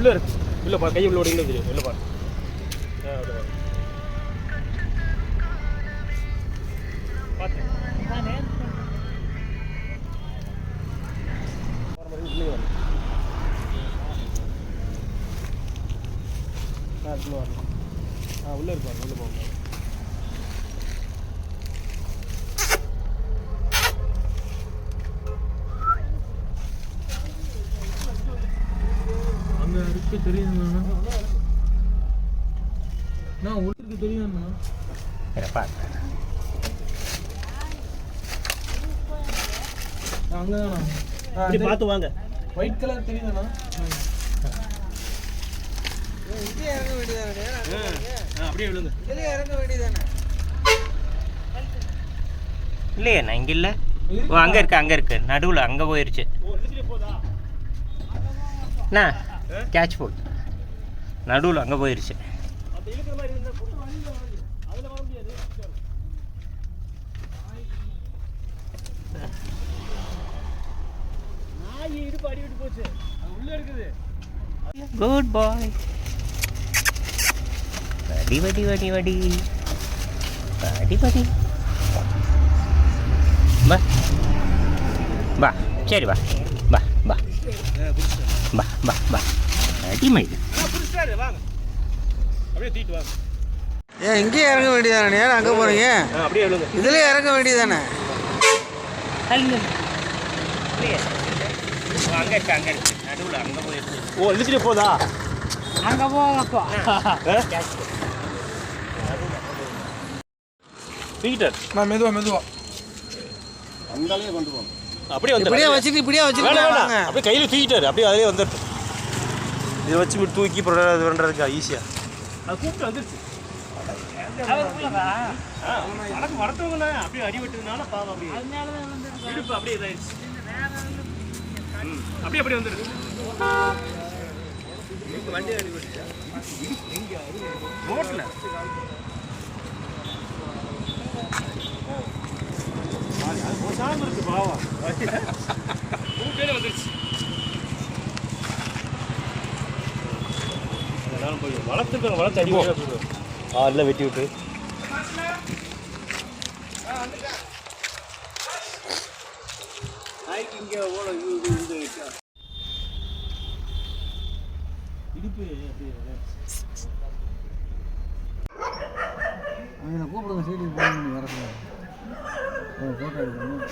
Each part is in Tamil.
உள்ள இருக்கு. உள்ள பா, கை உள்ள ஓடிங்க தெரியும். உள்ள பா. பாத்து. உள்ள இருப்பாங்க. உள்ள போங்க. அங்க இருக்கு தெரியுதுண்ணா. நான் உள்ளுக்கு தெரியுதுண்ணா. பார்க்குறேன். அங்கதாண்ணா. அப்படி பார்த்து வாங்க. ஒயிட் கலர் தெரியுதுண்ணா. இறங்க வேண்டியதானே? அப்படியே விழுங்க. இறங்க வேண்டியதானே? இல்லையே நான் இங்கே இல்லை. ஓ அங்கே இருக்கு நடுவில் அங்கே போயிடுச்சு. அண்ணா கேட்ச் போல் நடுவில் அங்கே போயிடுச்சு. குட் பாய். வடி வடி வடி வடி வடி வடி. பா பா சரி பா பா பா பா பா பா அடிமை. அப்படியே தூக்கிட்டு வாங்க. ஏன் இங்கேயே இறங்க வேண்டியதானே? ஏன் அங்கே போகிறீங்க? அப்படியே விழுங்க. இதுலேயே இறங்க வேண்டியதானே? அங்கே இருக்கு நடுவில் அங்கே போயிடுச்சு. ஓ இழுத்துட்டு போதா? அங்கே போகப்பா. தூக்கிட்டார். நான் மெதுவா அந்தாலே கொண்டு போங்க. அப்படியே வந்து இப்படியே வச்சுட்டு வேணாம். அப்படியே கையில் தூக்கிட்டாரு. அப்படியே அதிலே வந்துட்டு இதை வச்சு இப்படி தூக்கி இது பண்ணுறதுக்கா ஈஸியாக. அது கூப்பிட்டு வந்துருச்சு. வரத்தவங்க அப்படியே அடிபட்டதுனால பாவம் அப்படியே இடுப்பு அப்படியே இதாயிடுச்சு. அப்படியே வந்துருக்கு. வண்டி அடிபட்டுச்சா? ரோட்டில் சாமி இருக்கு பாவம். கூப்பிட்டே வந்துருச்சு. அதனால போய் வளர்த்து அடி இல்லை வெட்டி விட்டு இங்கே இடுப்பு அவங்க கூப்பிடுங்க. சைடு போகணும். வர ஃபோட்டோ எடுக்கணும்.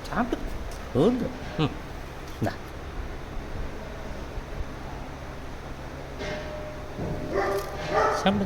சாப்பிட்டு ஓடு. இந்தா சாப்பிடு.